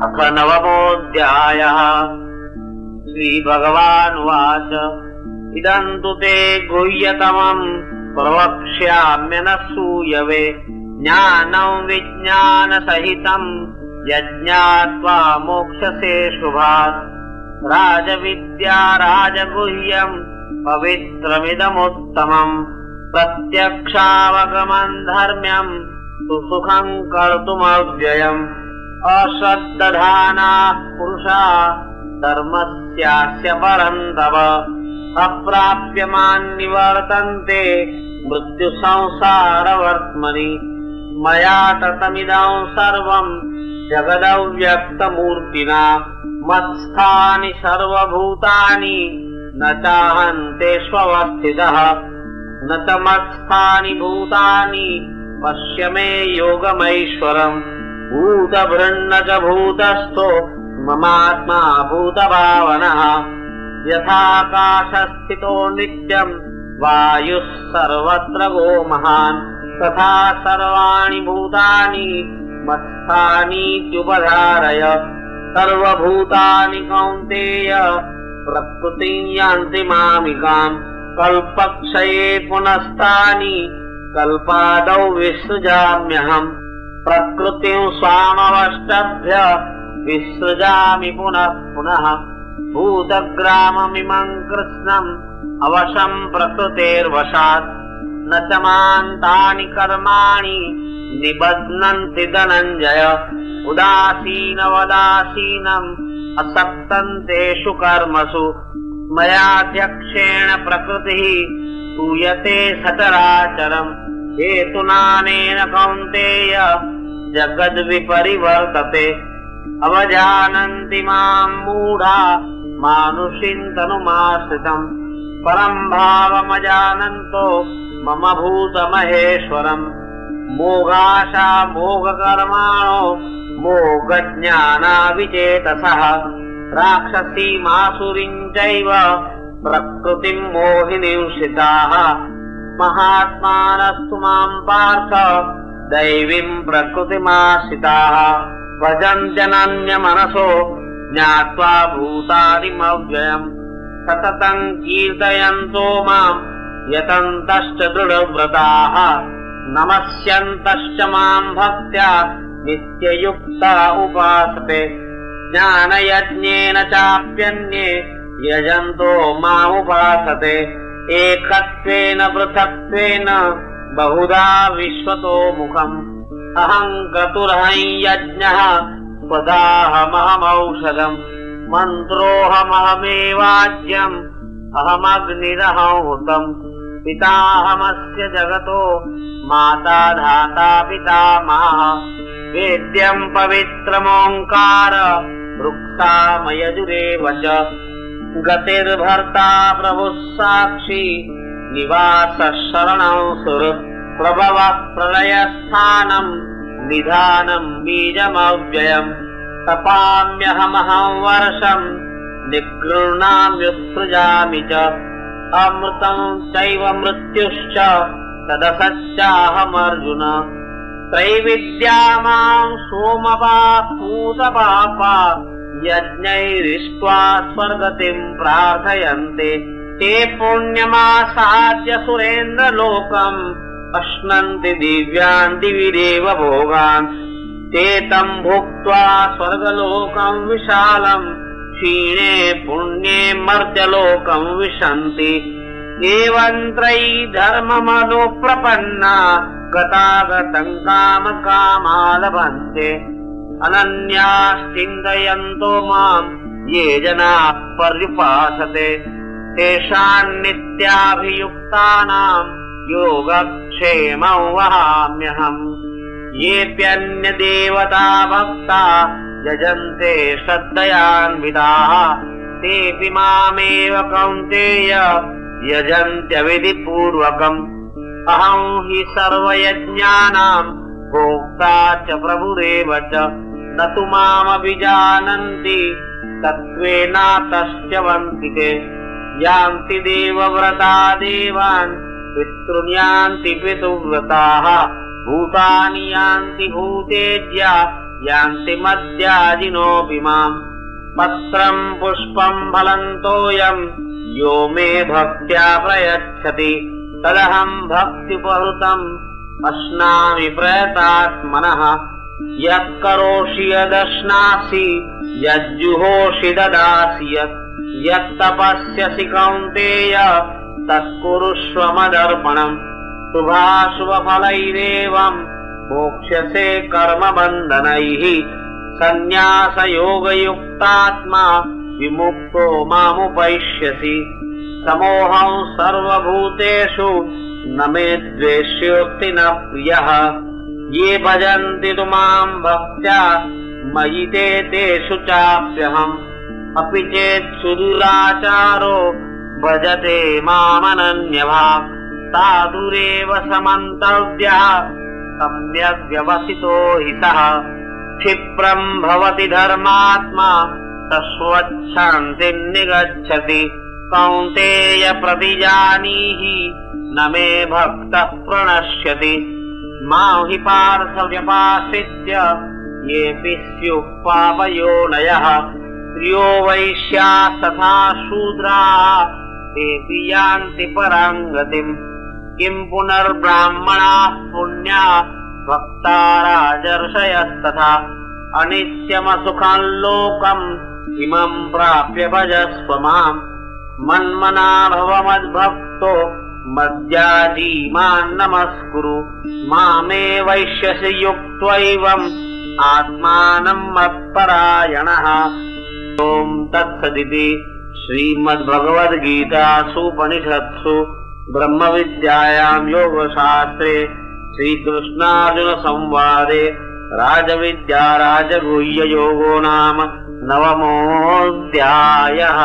अथ नवमोऽध्यायः। श्रीभगवानुवाच इदं तु ते गुह्यतमं प्रवक्ष्याम्यनसूयवे ज्ञानं विज्ञानसहितं यज्ञात्वा मोक्षसे शुभात्। राजविद्या राजगुह्यं पवित्रमिदमुत्तमम् प्रत्यक्षावगमं धर्म्यं सुसुखं कर्तुमव्ययम्। अश्रद्धधानाः पुरुषा धर्मस्यास्य परन्तप अप्राप्यमान्निवर्तन्ते मृत्युसंसारवर्त्मनि। मया ततमिदं सर्वं जगदव्यक्तमूर्तिना मत्स्थानि सर्वभूतानि न चाहन्तेष्वस्थितः। न च मत्स्थानि भूतानि पश्य मे योगमैश्वरम्। भूतभृन्न च भूतस्थो ममात्मा भूतभावनः। यथाकाशस्थितो नित्यं वायुः सर्वत्र गो महान् तथा सर्वाणि भूतानि मत्स्थानीत्युपधारय। सर्वभूतानि कौन्तेय प्रकृतिं यान्ति मामिकाम्। कल्पक्षये पुनस्तानि कल्पादौ विसृजाम्यहम्। प्रकृतिं स्वामवष्टभ्य विसृजामि पुनः पुनः। भूतग्राममिमं कृत्स्नम् अवशं प्रकृतेर्वशात्। न च मां तानि कर्माणि निबध्नन्ति धनञ्जय। उदासीनवदासीनम् असक्तं तेषु कर्मसु। मयाध्यक्षेण प्रकृतिः सूयते सचराचरम्। हेतुनानेन कौन्तेय जगद्विपरिवर्तते। अवजानन्ति मां मूढा मानुषीं तनुमाश्रितम्। परं भावमजानन्तो मम भूतमहेश्वरम्। मोहाशा मोहकर्माणो मोहज्ञानाविचेतसः। राक्षसीमासुरीं चैव प्रकृतिं मोहिनीं श्रिताः। महात्मानस्तु मां पार्थ दैवीं प्रकृतिमाश्रिताः। भजन्त्यनन्यमनसो ज्ञात्वा भूतादिमव्ययम्। सततं कीर्तयन्तो मां यतन्तश्च दृढव्रताः। नमस्यन्तश्च मां भक्त्या नित्ययुक्ता उपासते। ज्ञानयज्ञेन चाप्यन्ये यजन्तो मामुपासते। एकत्वेन पृथक्त्वेन बहुधा विश्वतो मुखम्। अहं क्रतुरहं यज्ञः स्वदाहमहमौषधम्। मन्त्रोऽहमहमेवाज्यम् अहमग्निरहं हुतम्। पिताहमस्य जगतो माता धाता पितामहः। वेद्यं पवित्रमोङ्कार रुक्तामयजुरेव च। गतिर्भर्ता प्रभुः साक्षी निवासः शरणं सुहृत्। प्रभवः प्रलयस्थानं निधानं बीजमव्ययम्। तपाम्यहमहं वर्षं निगृह्णाम्युत्सृजामि च। अमृतं चैव मृत्युश्च तदसच्चाहमर्जुन। त्रैविद्या मां सोमपापूतपापा यज्ञैरिष्ट्वा स्वर्गतिं प्रार्थयन्ते। ते पुण्यमासाद्य सुरेन्द्रलोकम् अश्नन्ति दिव्यान् दिवि देव भोगान्। ते तं भुक्त्वा स्वर्गलोकं विशालम् क्षीणे पुण्ये मर्त्यलोकं विशन्ति। एवं त्रयी धर्ममनुप्रपन्ना गतागतं कामकामा लभन्ते। अनन्याश्चिन्तयन्तो मां ये जनाः पर्युपासते तेषां नित्याभियुक्तानां योगक्षेमं वहाम्यहम्। येऽप्यन्यदेवता भक्ता यजन्ते श्रद्धयान्विताः तेऽपि मामेव कौन्तेय यजन्त्यविधिपूर्वकम्। अहं हि सर्वयज्ञानां भोक्ता च प्रभुरेव च। न तु मामभिजानन्ति तत्त्वेनातश्च वन्तिते। यान्ति देवव्रता देवान् पितॄन् यान्ति पितुव्रताः। भूतानि यान्ति भूतेज्या यान्ति मद्याजिनोऽपि माम् पत्रम् पुष्पम् फलम् तोयम् यो मे भक्त्या प्रयच्छति तदहम् भक्त्युपहृतम् अश्नामि प्रयतात्मनः यत्करोषि यदश्नासि यज्जुहोषि ददासि यत्तपस्यसि कौन्तेय तत्कुरुष्व मदर्पणम् शुभाशुभफलैरेवम् मोक्ष्यसे कर्मबन्धनैः सन्न्यासयोगयुक्तात्मा विमुक्तो मामुपैष्यसि समोऽहं सर्वभूतेषु न मे द्वेष्योऽस्ति न प्रियः ये भजन्ति तु माम् भक्त्या मयि ते तेषु चाप्यहम् अपि चेत् सुदुराचारो भजते मामनन्यभाक् साधुरेव समन्तव्यः सम्यग् व्यवसितो हि सः क्षिप्रम् भवति धर्मात्मा तस्वच्छान्तिम् निगच्छति कौन्तेय प्रतिजानीहि न मे भक्तः प्रणश्यति मां हि पार्थ व्यपाश्रित्य येऽपि स्युः पापयोनयः स्त्रियो वैश्यास्तथा शूद्राः तेऽपि यान्ति परां गतिम् किं पुनर्ब्राह्मणाः पुण्या भक्ता राजर्षयस्तथा अनित्यमसुखं लोकम् इमं प्राप्य भजस्व माम् मन्मना भव मद्भक्तो मद्याजी मां नमस्कुरु मामे वैश्यसि युक्त्वैवम् आत्मानं मत्परायणः। ओम तत्सदिति श्रीमद्भगवद्गीतासूपनिषत्सु ब्रह्मविद्यायां योगशास्त्रे श्रीकृष्णार्जुन संवादे राजविद्या राजगुह्ययोगो नाम 9मोऽध्यायः।